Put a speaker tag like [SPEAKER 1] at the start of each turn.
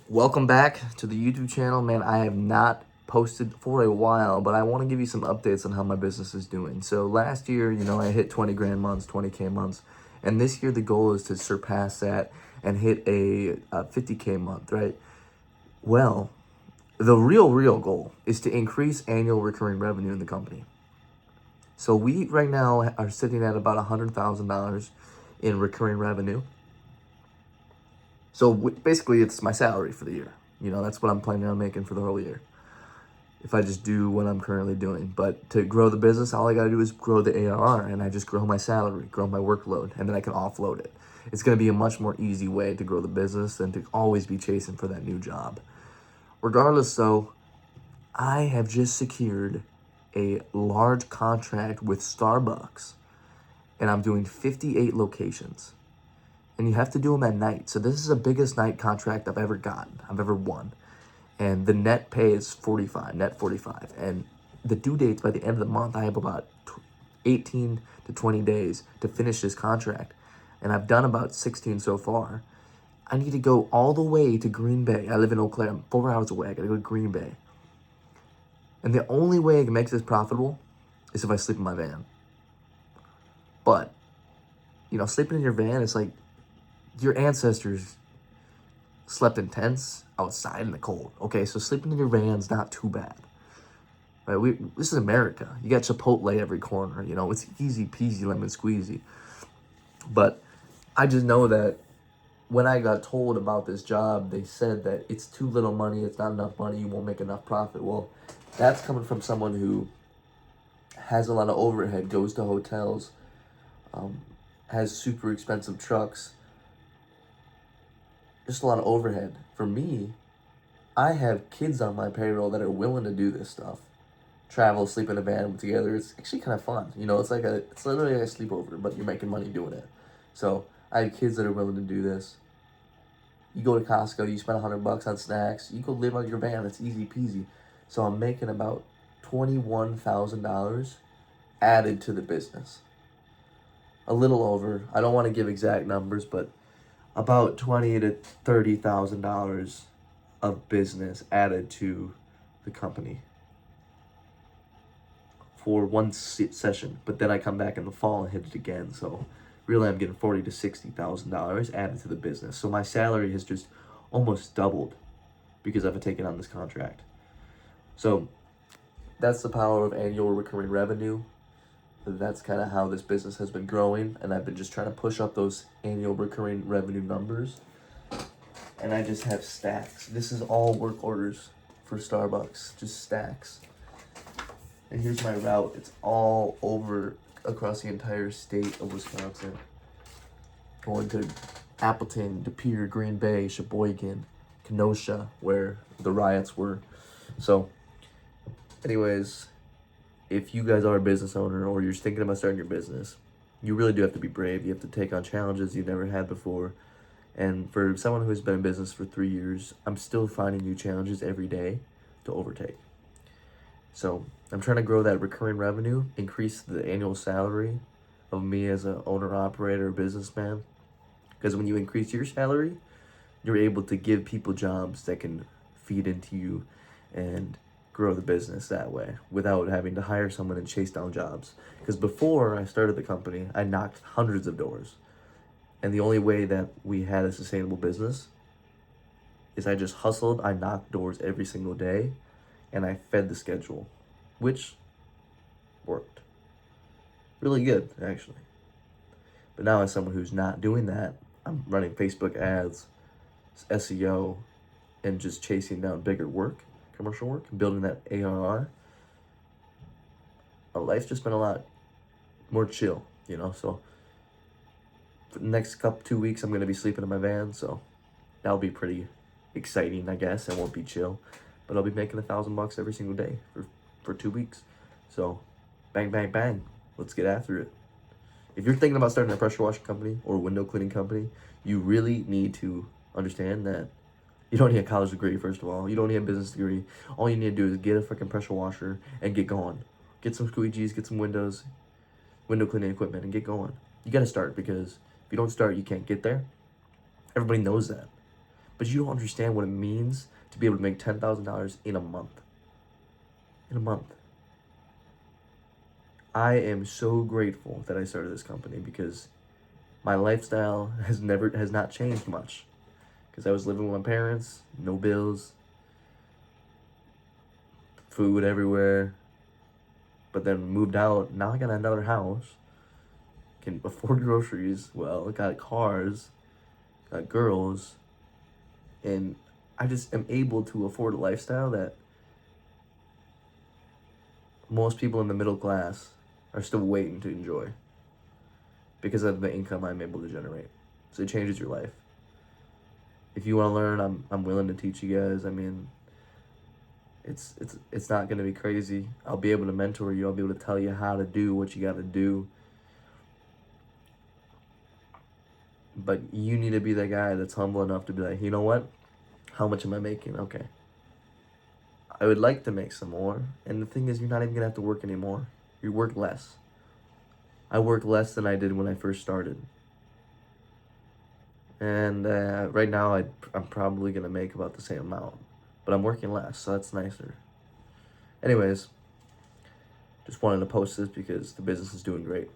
[SPEAKER 1] Welcome back to the YouTube channel. Man, I have not posted for a while, but I want to give you some updates on how my business is doing. So last year, I hit 20 grand months, 20K months. And this year the goal is to surpass that and hit a 50K month, right? Well, the real goal is to increase annual recurring revenue in the company. So we right now are sitting at about $100,000 in recurring revenue. So basically, it's my salary for the year. That's what I'm planning on making for the whole year, if I just do what I'm currently doing. But to grow the business, all I got to do is grow the ARR, and I just grow my salary, grow my workload, and then I can offload it. It's going to be a much more easy way to grow the business than to always be chasing for that new job. Regardless, though, I have just secured a large contract with Starbucks, and I'm doing 58 locations. And you have to do them at night. So this is the biggest night contract I've ever won. And the net pay is 45, net 45. And the due dates by the end of the month, I have about 18 to 20 days to finish this contract. And I've done about 16 so far. I need to go all the way to Green Bay. I live in Eau Claire. I'm 4 hours away. I gotta go to Green Bay. And the only way I can make this profitable is if I sleep in my van. But, sleeping in your van is like your ancestors slept in tents outside in the cold. Okay, so sleeping in your van's not too bad. Right? This is America. You got Chipotle every corner. It's easy peasy lemon squeezy. But I just know that when I got told about this job, they said that it's too little money, it's not enough money, you won't make enough profit. Well, that's coming from someone who has a lot of overhead, goes to hotels, has super expensive trucks, just a lot of overhead. For me, I have kids on my payroll that are willing to do this stuff. Travel, sleep in a van together. It's actually kind of fun. It's literally like a sleepover, but you're making money doing it. So I have kids that are willing to do this. You go to Costco, you spend $100 on snacks. You go live on your van. It's easy peasy. So I'm making about $21,000 added to the business. A little over. I don't want to give exact numbers, but about $20,000 to $30,000 of business added to the company for one session. But then I come back in the fall and hit it again. So really, I'm getting $40,000 to $60,000 added to the business. So my salary has just almost doubled because I've taken on this contract. So that's the power of annual recurring revenue. That's kind of how this business has been growing, and I've been just trying to push up those annual recurring revenue numbers. And I just have stacks. This is all work orders for Starbucks, just stacks. And here's my route. It's all over across the entire state of Wisconsin. Going to Appleton, De Pere, Green Bay, Sheboygan, Kenosha, where the riots were. So, anyways, if you guys are a business owner or you're thinking about starting your business, you really do have to be brave. You have to take on challenges you've never had before. And for someone who's been in business for 3 years, I'm still finding new challenges every day to overtake. So I'm trying to grow that recurring revenue, increase the annual salary of me as an owner, operator, businessman. Because when you increase your salary, you're able to give people jobs that can feed into you and grow the business that way without having to hire someone and chase down jobs. Because before I started the company, I knocked hundreds of doors. And the only way that we had a sustainable business is I just hustled, I knocked doors every single day, and I fed the schedule, which worked. Really good, actually. But now as someone who's not doing that, I'm running Facebook ads, SEO, and just chasing down bigger work, commercial work, and building that ARR. My life's just been a lot more chill, so for the next 2 weeks, I'm going to be sleeping in my van, so that'll be pretty exciting, I guess. It won't be chill, but I'll be making $1,000 every single day for 2 weeks. So, bang, bang, bang. Let's get after it. If you're thinking about starting a pressure washing company or a window cleaning company, you really need to understand that you don't need a college degree, first of all. You don't need a business degree. All you need to do is get a freaking pressure washer and get going. Get some squeegees, get some window cleaning equipment, and get going. You got to start, because if you don't start, you can't get there. Everybody knows that. but you don't understand what it means to be able to make $10,000 in a month. In a month. I am so grateful that I started this company because my lifestyle has not changed much. Because I was living with my parents, no bills, food everywhere. But then moved out. Now I got another house. Can afford groceries. Well, got cars, got girls, and I just am able to afford a lifestyle that most people in the middle class are still waiting to enjoy because of the income I'm able to generate. So it changes your life. If you want to learn, I'm willing to teach you guys. I mean, it's not gonna be crazy. I'll be able to mentor you. I'll be able to tell you how to do what you got to do. But you need to be that guy that's humble enough to be like, you know what? How much am I making? Okay. I would like to make some more. And the thing is, you're not even gonna have to work anymore. You work less. I work less than I did when I first started. And right now, I'm probably gonna make about the same amount, but I'm working less, so that's nicer. Anyways, just wanted to post this because the business is doing great.